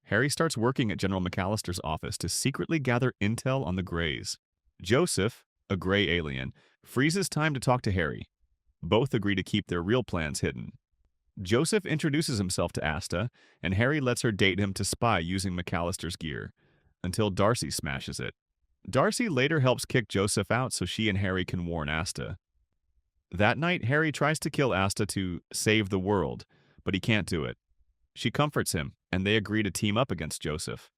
Harry starts working at General McCallister's office to secretly gather intel on the Greys. Joseph, a Grey alien, freezes time to talk to Harry. Both agree to keep their real plans hidden. Joseph introduces himself to Asta, and Harry lets her date him to spy using McCallister's gear, until Darcy smashes it. Darcy later helps kick Joseph out so she and Harry can warn Asta. That night, Harry tries to kill Asta to save the world, but he can't do it. She comforts him, and they agree to team up against Joseph.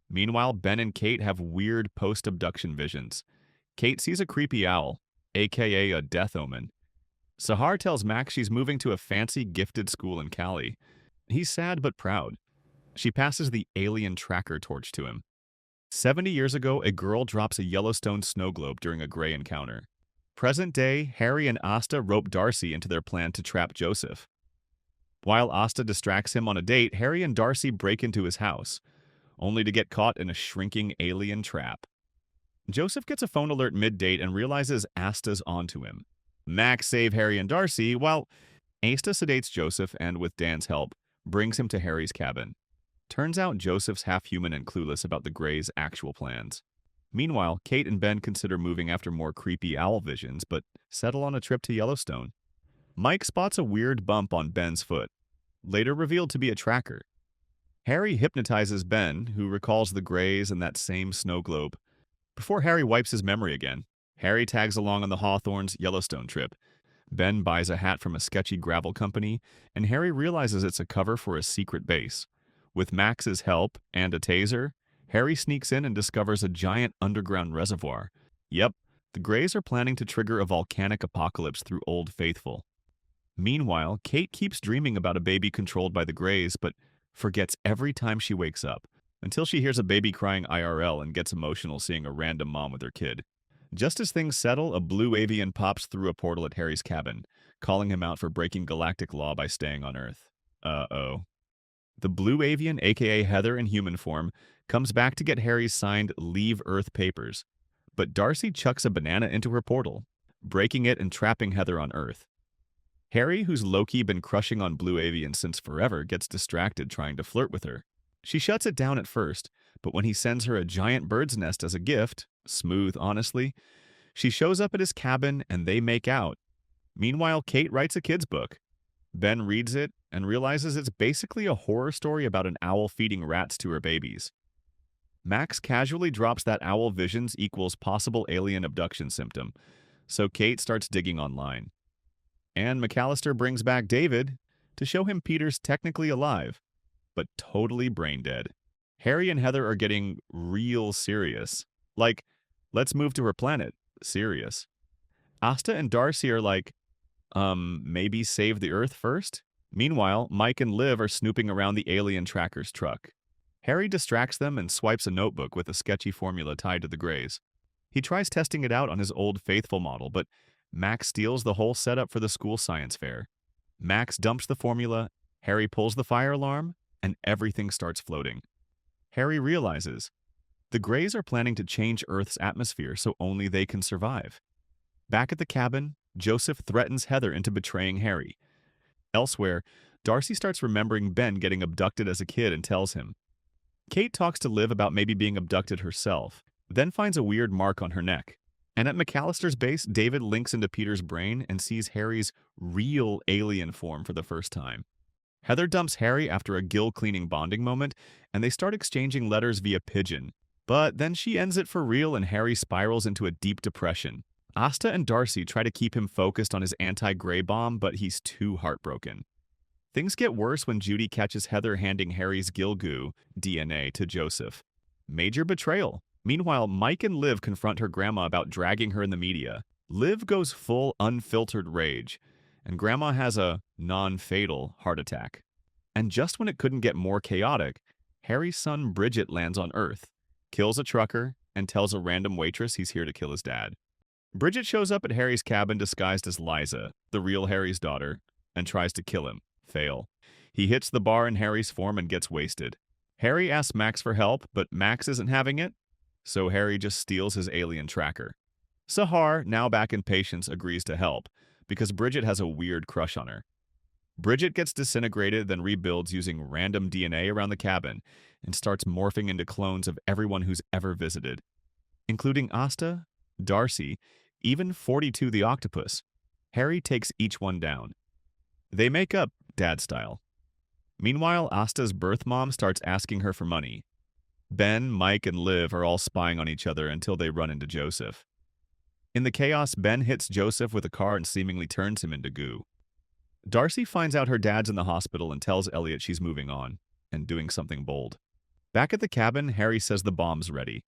Meanwhile, Ben and Kate have weird post-abduction visions. Kate sees a creepy owl, aka a death omen. Sahar tells Max she's moving to a fancy gifted school in Cali. He's sad but proud. She passes the alien tracker torch to him. 70 years ago, a girl drops a Yellowstone snow globe during a Grey encounter. Present day, Harry and Asta rope Darcy into their plan to trap Joseph. While Asta distracts him on a date, Harry and Darcy break into his house, only to get caught in a shrinking alien trap. Joseph gets a phone alert mid-date and realizes Asta's onto him. Max saves Harry and Darcy, while Asta sedates Joseph and, with Dan's help, brings him to Harry's cabin. Turns out Joseph's half-human and clueless about the Greys' actual plans. Meanwhile, Kate and Ben consider moving after more creepy owl visions, but settle on a trip to Yellowstone. Mike spots a weird bump on Ben's foot, later revealed to be a tracker. Harry hypnotizes Ben, who recalls the Greys and that same snow globe. Before Harry wipes his memory again, Harry tags along on the Hawthorns' Yellowstone trip. Ben buys a hat from a sketchy gravel company, and Harry realizes it's a cover for a secret base. With Max's help and a taser, Harry sneaks in and discovers a giant underground reservoir. Yep, the Greys are planning to trigger a volcanic apocalypse through Old Faithful. Meanwhile, Kate keeps dreaming about a baby controlled by the Greys, but forgets every time she wakes up, until she hears a baby crying IRL and gets emotional seeing a random mom with her kid. Just as things settle, a blue avian pops through a portal at Harry's cabin, calling him out for breaking galactic law by staying on Earth. Uh-oh. The blue avian, aka Heather in human form, comes back to get Harry's signed Leave Earth papers, but Darcy chucks a banana into her portal, breaking it and trapping Heather on Earth. Harry, who's low-key been crushing on blue avian since forever, gets distracted trying to flirt with her. She shuts it down at first, but when he sends her a giant bird's nest as a gift, smooth, honestly, she shows up at his cabin and they make out. Meanwhile, Kate writes a kid's book. Ben reads it and realizes it's basically a horror story about an owl feeding rats to her babies. Max casually drops that owl visions equals possible alien abduction symptom, so Kate starts digging online. And McCallister brings back David to show him Peter's technically alive, but totally brain dead. Harry and Heather are getting real serious. Like, let's move to her planet. Serious. Asta and Darcy are like, maybe save the Earth first? Meanwhile, Mike and Liv are snooping around the alien tracker's truck. Harry distracts them and swipes a notebook with a sketchy formula tied to the Greys. He tries testing it out on his old Faithful model, but Max steals the whole setup for the school science fair. Max dumps the formula, Harry pulls the fire alarm, and everything starts floating. Harry realizes the Greys are planning to change Earth's atmosphere so only they can survive. Back at the cabin, Joseph threatens Heather into betraying Harry. Elsewhere, Darcy starts remembering Ben getting abducted as a kid and tells him. Kate talks to Liv about maybe being abducted herself, then finds a weird mark on her neck. And at McCallister's base, David links into Peter's brain and sees Harry's real alien form for the first time. Heather dumps Harry after a gill-cleaning bonding moment, and they start exchanging letters via pigeon. But then she ends it for real and Harry spirals into a deep depression. Asta and Darcy try to keep him focused on his anti-Grey bomb, but he's too heartbroken. Things get worse when Judy catches Heather handing Harry's Gilgoo DNA to Joseph. Major betrayal. Meanwhile, Mike and Liv confront her grandma about dragging her in the media. Liv goes full unfiltered rage, and Grandma has a non-fatal heart attack. And just when it couldn't get more chaotic, Harry's son Bridget lands on Earth, kills a trucker, and tells a random waitress he's here to kill his dad. Bridget shows up at Harry's cabin disguised as Liza, the real Harry's daughter, and tries to kill him. Fail. He hits the bar in Harry's form and gets wasted. Harry asks Max for help, but Max isn't having it, so Harry just steals his alien tracker. Sahar, now back in Patience, agrees to help, because Bridget has a weird crush on her. Bridget gets disintegrated, then rebuilds using random DNA around the cabin, and starts morphing into clones of everyone who's ever visited, including Asta, Darcy, even 42 the octopus. Harry takes each one down. They make up, dad style. Meanwhile, Asta's birth mom starts asking her for money. Ben, Mike, and Liv are all spying on each other until they run into Joseph. In the chaos, Ben hits Joseph with a car and seemingly turns him into goo. Darcy finds out her dad's in the hospital and tells Elliot she's moving on and doing something bold. Back at the cabin, Harry says the bomb's ready.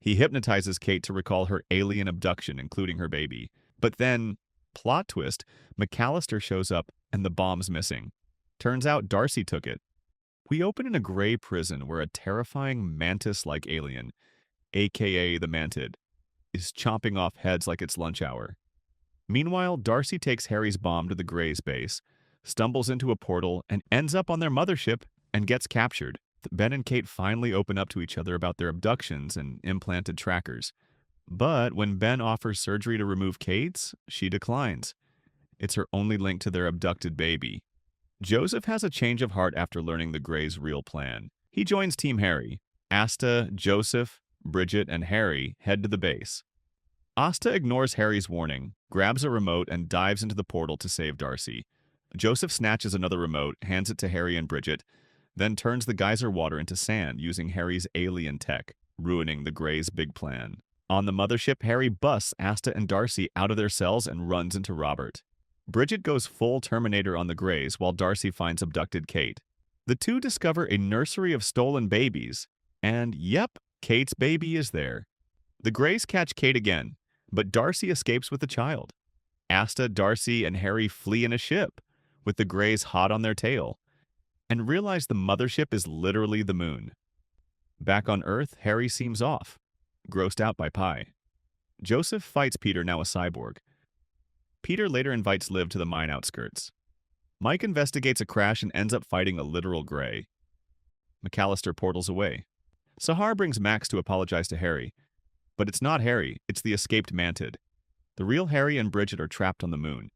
He hypnotizes Kate to recall her alien abduction, including her baby. But then, plot twist, McCallister shows up and the bomb's missing. Turns out Darcy took it. We open in a gray prison where a terrifying mantis-like alien, aka the Mantid, is chomping off heads like it's lunch hour. Meanwhile, Darcy takes Harry's bomb to the Greys base, stumbles into a portal, and ends up on their mothership and gets captured. Ben and Kate finally open up to each other about their abductions and implanted trackers. But when Ben offers surgery to remove Kate's, she declines. It's her only link to their abducted baby. Joseph has a change of heart after learning the Greys' real plan. He joins Team Harry. Asta, Joseph, Bridget, and Harry head to the base. Asta ignores Harry's warning, grabs a remote, and dives into the portal to save Darcy. Joseph snatches another remote, hands it to Harry and Bridget, then turns the geyser water into sand using Harry's alien tech, ruining the Greys' big plan. On the mothership, Harry busts Asta and Darcy out of their cells and runs into Robert. Bridget goes full Terminator on the Greys while Darcy finds abducted Kate. The two discover a nursery of stolen babies, and yep, Kate's baby is there. The Greys catch Kate again, but Darcy escapes with the child. Asta, Darcy, and Harry flee in a ship, with the Greys hot on their tail, and realize the mothership is literally the moon. Back on Earth, Harry seems off, grossed out by pie. Joseph fights Peter, now a cyborg. Peter later invites Liv to the mine outskirts. Mike investigates a crash and ends up fighting a literal Grey. McCallister portals away. Sahar brings Max to apologize to Harry. But it's not Harry, it's the escaped Mantid. The real Harry and Bridget are trapped on the moon,